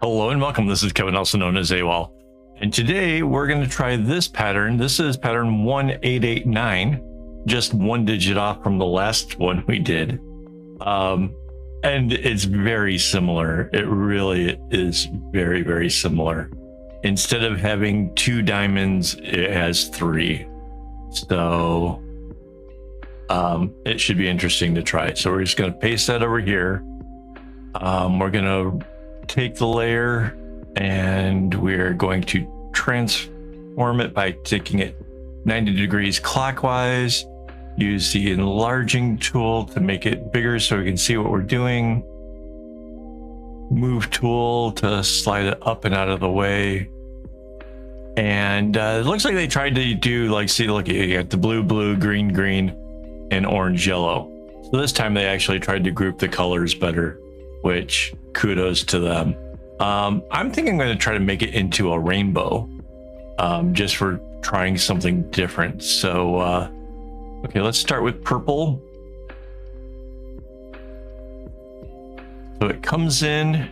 Hello and welcome. This is Kevin, also known as AWOL. And today we're going to try this pattern. This is pattern 1889, just one digit off from the last one we did. And it's very similar. It really is very, very similar. Instead of having 2 diamonds, it has 3. So it should be interesting to try. So we're just going to paste that over here. We're going to take the layer and we're going to transform it by taking it 90 degrees clockwise. Use the enlarging tool to make it bigger so we can see what we're doing. Move tool to slide it up and out of the way. And it looks like they tried to do, like, see, look, you got the blue, blue, green, green, and orange, yellow. So this time they actually tried to group the colors better, which kudos to them. I'm thinking I'm going to try to make it into a rainbow, just for trying something different. So, okay, let's start with purple. So it comes in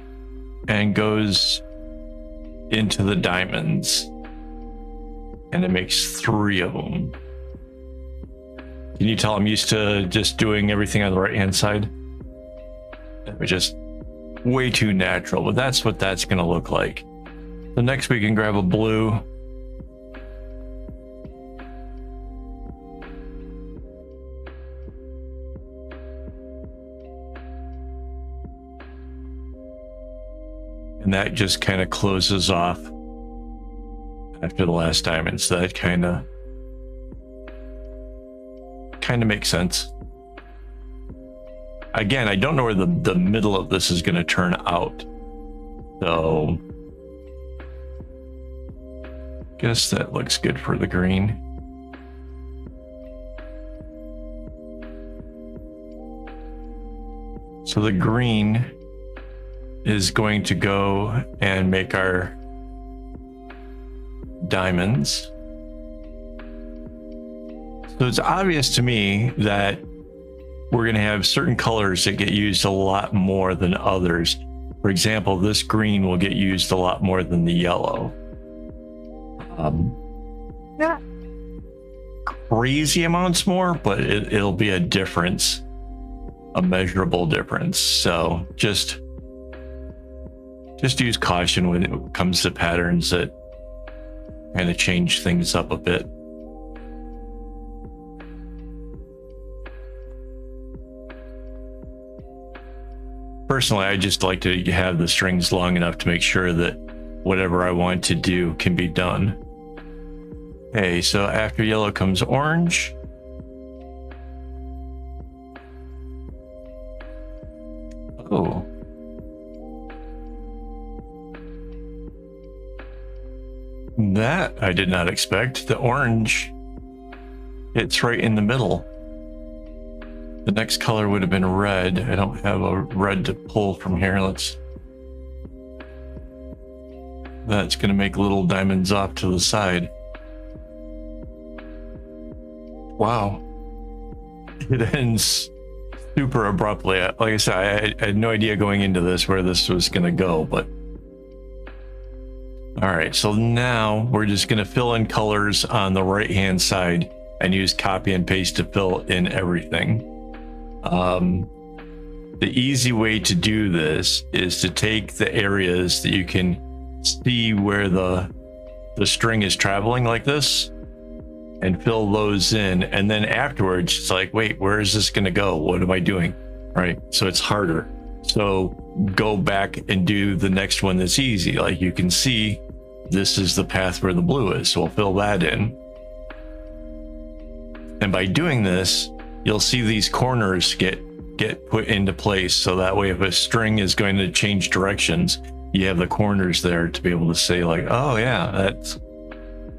and goes into the diamonds, and it makes 3 of them. Can you tell I'm used to just doing everything on the right hand side? We're just way too natural, but that's what that's going to look like. So next we can grab a blue. And that just kind of closes off after the last diamond. So that kind of makes sense. Again, I don't know where the middle of this is going to turn out. So guess that looks good for the green. So the green is going to go and make our diamonds. So it's obvious to me that we're going to have certain colors that get used a lot more than others. For example, this green will get used a lot more than the yellow. Not crazy amounts more, but it'll be a difference, a measurable difference. So just use caution when it comes to patterns that kind of change things up a bit. Personally, I just like to have the strings long enough to make sure that whatever I want to do can be done. Okay, so after yellow comes orange. Oh. That I did not expect. The orange hits right in the middle. The next color would have been red. I don't have a red to pull from here. That's going to make little diamonds off to the side. Wow. It ends super abruptly. Like I said, I had no idea going into this where this was going to go, but all right, so now we're just going to fill in colors on the right hand side and use copy and paste to fill in everything. The easy way to do this is to take the areas that you can see where the string is traveling like this and fill those in, and then afterwards it's like, wait, where is this going to go? What am I doing? Right, so it's harder. So go back and do the next one that's easy. Like you can see this is the path where the blue is, so we'll fill that in. And by doing this, you'll see these corners get put into place, so that way if a string is going to change directions, you have the corners there to be able to say, like, oh yeah,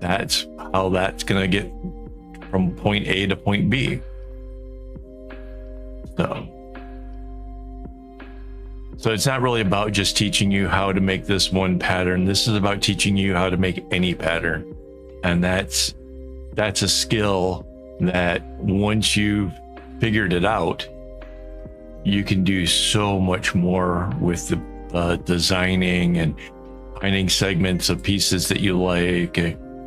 that's how that's going to get from point A to point B. So it's not really about just teaching you how to make this one pattern. This is about teaching you how to make any pattern. And that's a skill that once you've figured it out, you can do so much more with the designing and finding segments of pieces that you like.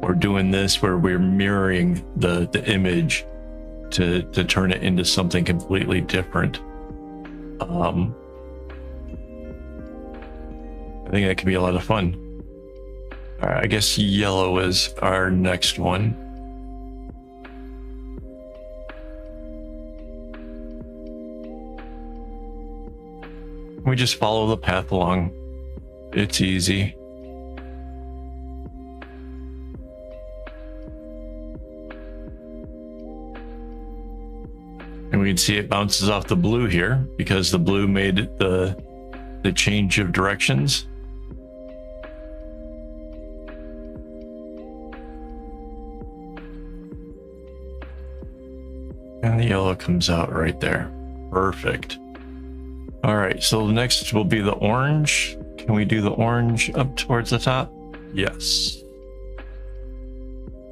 We're doing this where we're mirroring the image to turn it into something completely different. I think that could be a lot of fun. All right, I guess yellow is our next one. We just follow the path along. It's easy. And we can see it bounces off the blue here because the blue made it the change of directions. And the yellow comes out right there. Perfect. All right, so the next will be the orange. Can we do the orange up towards the top? Yes.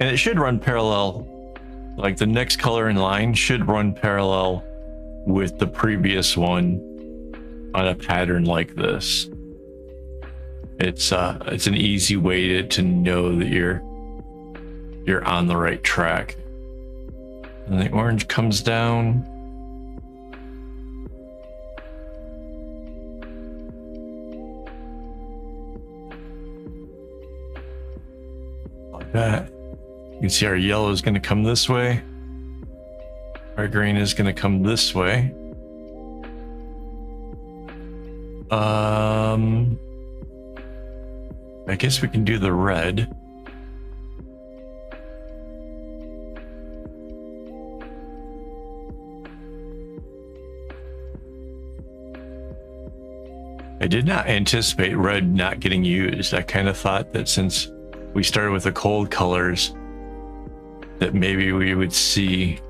And it should run parallel. Like the next color in line should run parallel with the previous one on a pattern like this. It's an easy way to know that you're on the right track. And the orange comes down. Like that. You can see our yellow is going to come this way. Our green is going to come this way. I guess we can do the red. I did not anticipate red not getting used. I kind of thought that since we started with the cold colors, that maybe we would see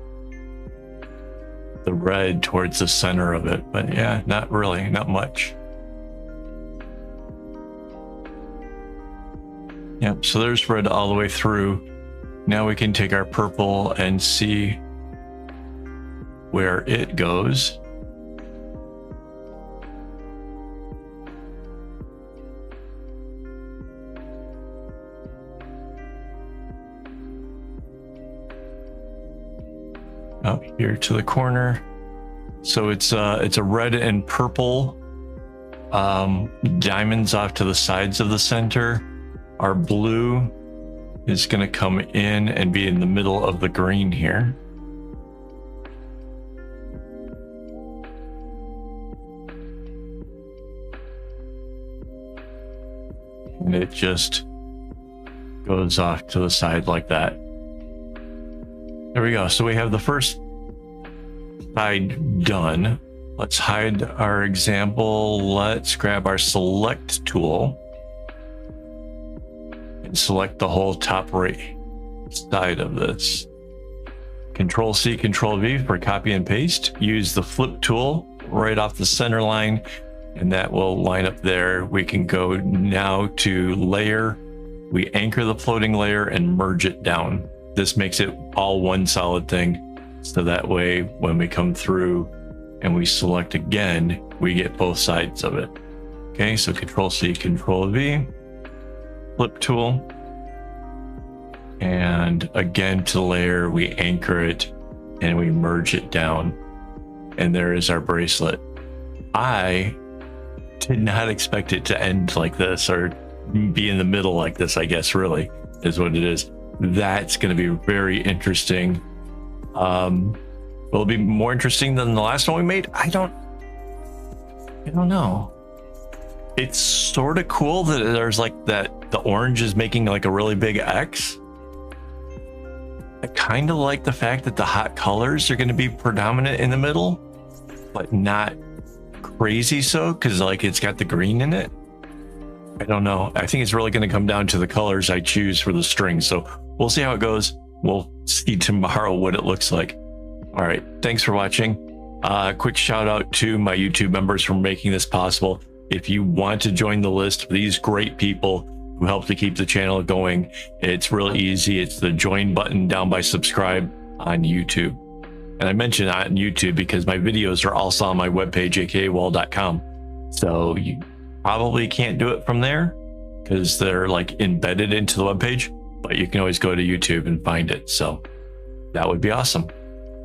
the red towards the center of it, but yeah, not really, not much. Yep, so there's red all the way through. Now we can take our purple and see where it goes. Up here to the corner. So it's a red and purple diamonds off to the sides of the center. Our blue is going to come in and be in the middle of the green here. And it just goes off to the side like that. There we go. So we have the first side done. Let's hide our example. Let's grab our select tool and select the whole top right side of this. Control C, Control V for copy and paste. Use the flip tool right off the center line, and that will line up there. We can go now to layer. We anchor the floating layer and merge it down. This makes it all one solid thing. So that way, when we come through and we select again, we get both sides of it. Okay, so Control C, Control V, flip tool. And again, to layer, we anchor it and we merge it down. And there is our bracelet. I did not expect it to end like this or be in the middle like this, I guess, really, is what it is. That's going to be very interesting. Will it be more interesting than the last one we made? I don't know. It's sort of cool that there's like that the orange is making like a really big X. I kind of like the fact that the hot colors are going to be predominant in the middle, but not crazy so, because like it's got the green in it. I don't know. I think it's really going to come down to the colors I choose for the string. So we'll see how it goes. We'll see tomorrow what it looks like. All right. Thanks for watching. Quick shout out to my YouTube members for making this possible. If you want to join the list of these great people who help to keep the channel going, it's really easy. It's the join button down by subscribe on YouTube. And I mention on YouTube because my videos are also on my webpage, akaawol.com. So probably can't do it from there because they're like embedded into the webpage, but you can always go to YouTube and find it. So that would be awesome.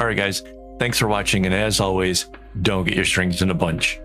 All right, guys, thanks for watching. And as always, don't get your strings in a bunch.